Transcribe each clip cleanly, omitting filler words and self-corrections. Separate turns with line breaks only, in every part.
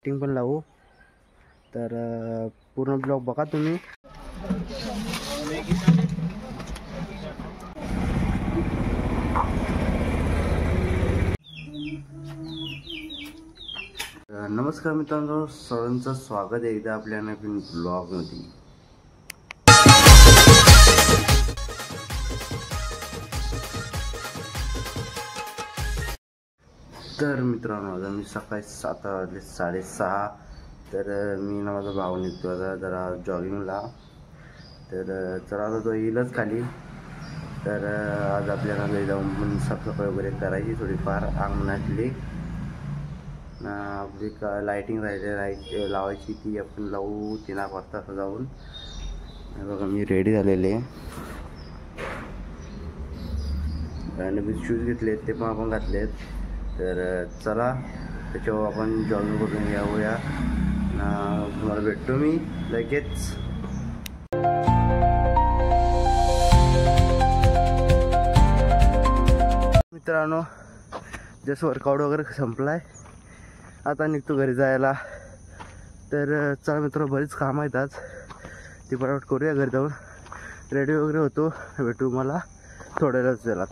Lighting पण लावू। तर पूर्ण ब्लॉग बघा तुम्ही। नमस्कार मित्रांनो, सर्वांचं स्वागत आहे एकदा आपल्या नवीन ब्लॉग मध्ये। तर मित्रांनो आता मी सकाळी 7 वाजले 6:30। तर मी ना माझा भाऊ निघतो आता जरा जॉगिंगला। तर चला आता तो येईलच खाली। तर आज आपल्याला घरी जाऊन पण साफसफाई वगैरे करायची थोडीफार अंगणातली। आपली लाइटिंग राहिली लावायची ती आपण लावू 3 वाजता जाऊन। बघा मी रेडी झालेले आणि मी शूज घेतलेत ते पण आपण घातलेत। तर चला त्याच्यावर आपण जॉगिंग करून येऊया। तुम्हाला भेटतो मी लगेच। मित्रांनो जस्ट वर्कआउट वगैरे संपलाय, आता निघतो घरी जायला। तर चला मित्रांनो बरीच काम आहेत आज, ती पटापट करूया। घरी जाऊन रेडी वगैरे होतो, भेटू मला थोड्या वेळात।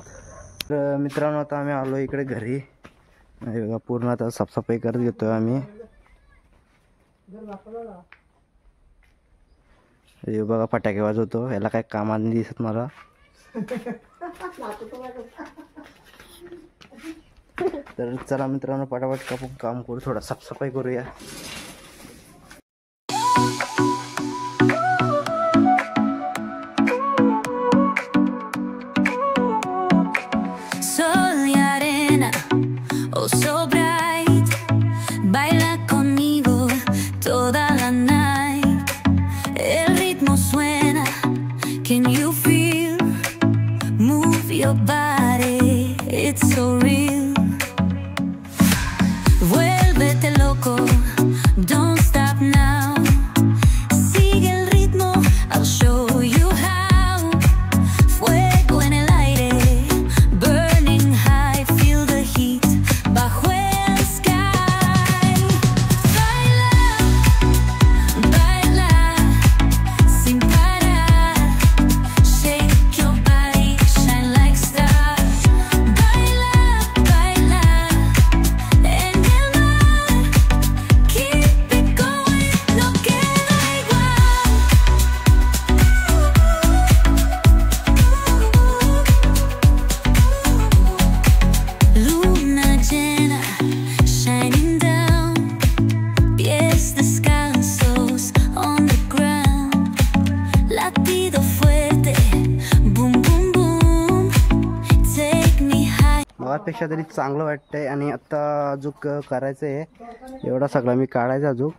तर मित्रांनो आता आम्ही आलो इकडे घरी। बघा पूर्ण आता साफसफाई करत घेतोय आम्ही। हे बघा फटाके वाजवतो, याला काय कामात नाही दिसत मला। तर चला मित्रांनो पटापट काम करू, थोडा साफसफाई करूया।
Your body, it's so real. Vuélvete loco, don't stop now. Sigue el ritmo, I'll show you how. Fuego en el aire, burning high, feel the heat bajo el sky. Baila, baila, sin parar. Shake your body, shine like stars. Baila, baila, en el mar. Keep it going, no queda igual. Luna llena, shining down. Pies descalzos on the ground. Latido fuerte, boom boom boom. Take me high.
मगापेक्षा तरी चांगलं वाटतंय। आणि आता अजून करायचं आहे, एवढा सगळा मी काढायचा अजून।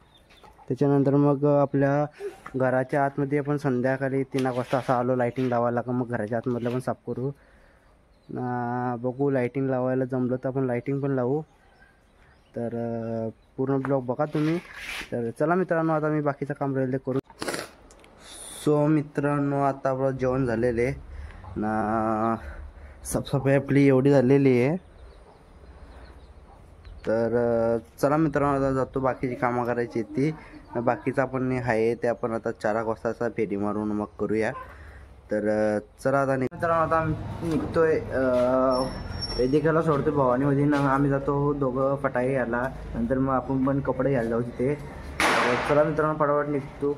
त्याच्यानंतर मग आपल्या घराच्या आतमध्ये आपण संध्याकाळी 3 वाजता असं आलो लाइटिंग लावायला का, मग घराच्या आतमधलं पण साफ करू। बघू लाइटिंग लावायला जमलं तर आपण लाइटिंग पण लावू। तर पूर्ण ब्लॉग बघा तुम्ही। तर चला मित्रांनो आता मी बाकीचं काम राहिले करू। सो मित्रांनो आता आपलं जेवण झालेले ना, साफसफाई आपली एवढी झालेली आहे। तर चला मित्रांनो आता जातो, बाकीची कामं करायची ती बाकीचं आपण आहे ते आपण आता 4 वाजता फेरी मारून मग करूया। तर चला आता मित्रांनो आता आम्ही निघतोय, वेदिकाला सोडतोय भवानीमध्ये ना, आम्ही जातो दोघं फटाके घ्यायला। नंतर मग आपण पण कपडे घ्यायला जाऊ तिथे। चला मित्रांनो फटाफट निघतो।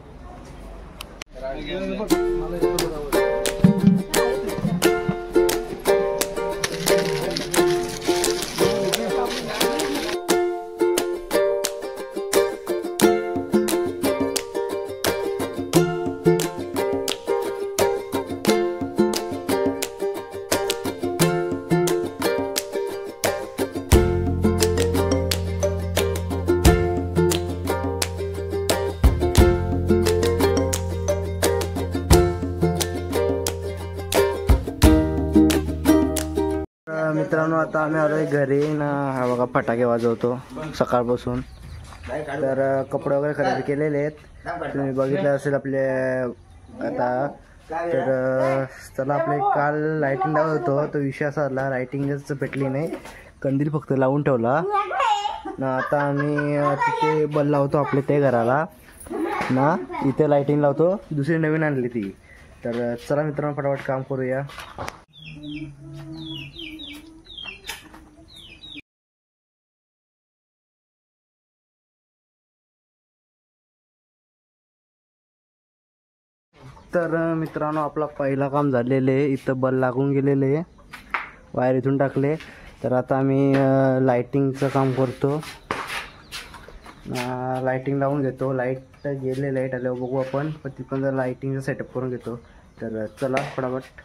मित्रांनो आता आम्ही आलोय घरी ना, हा बघा फटाके वाजवतो सकाळपासून। तर कपडे वगैरे खरेदी केलेले आहेत, तुम्ही बघितलं असेल आपले आता। तर चला आपले काल लाइटिंग लावत होतो, तो विषय असा झाला लाइटिंगच पेटली नाही, कंदील फक्त लावून ठेवला। ना आता आम्ही तिथे बल्ब लावतो आपल्या ते घराला ना, इथे लाईटिंग लावतो, दुसरी नवीन आणली ती. तर चला मित्रांनो फटाफट काम करूया. तर मित्रांनो आपला पहिला काम झालेलं आहे. इथं बल्ब लागून गेलेले आहे, वायर इथून टाकले. तर आता आम्ही लाईटिंगचं काम करतो. लाईटिंग लावून घेतो. लाईट गेले, लाईट आल्यावर बघू आपण, पण ती पण लाईटिंगचं सेटअप करून घेतो. तर चला फटाफट.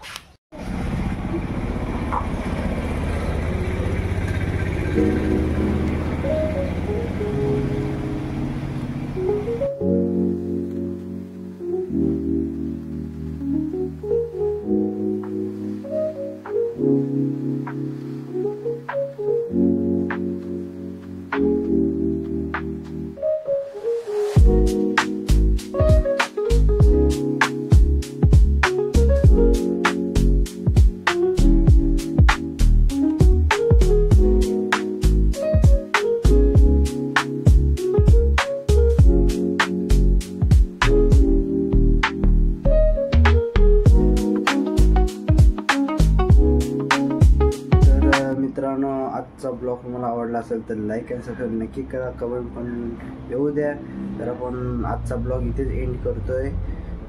मित्रांनो आजचा ब्लॉग तुम्हाला आवडला असेल तर लाईक आणि सबस्क्राईब नक्की करा, कमेंट पण येऊ द्या. तर आपण आजचा ब्लॉग इथेच एंड करतोय.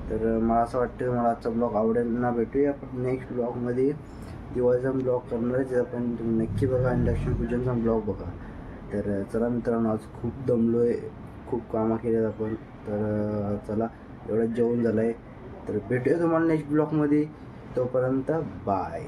तर मला असं वाटतं मला आजचा ब्लॉग आवडेल ना. भेटूया आपण नेक्स्ट ब्लॉगमध्ये. दिवाळीचा ब्लॉग करणार आहे, पण तुम्ही नक्की बघा आणि लक्ष्मीपूजनचा ब्लॉग बघा. तर चला मित्रांनो आज खूप दमलो आहे, खूप कामं केलेत आपण. तर चला एवढं जेवण झालं आहे. तर भेटूया तुम्हाला नेक्स्ट ब्लॉगमध्ये. तोपर्यंत बाय.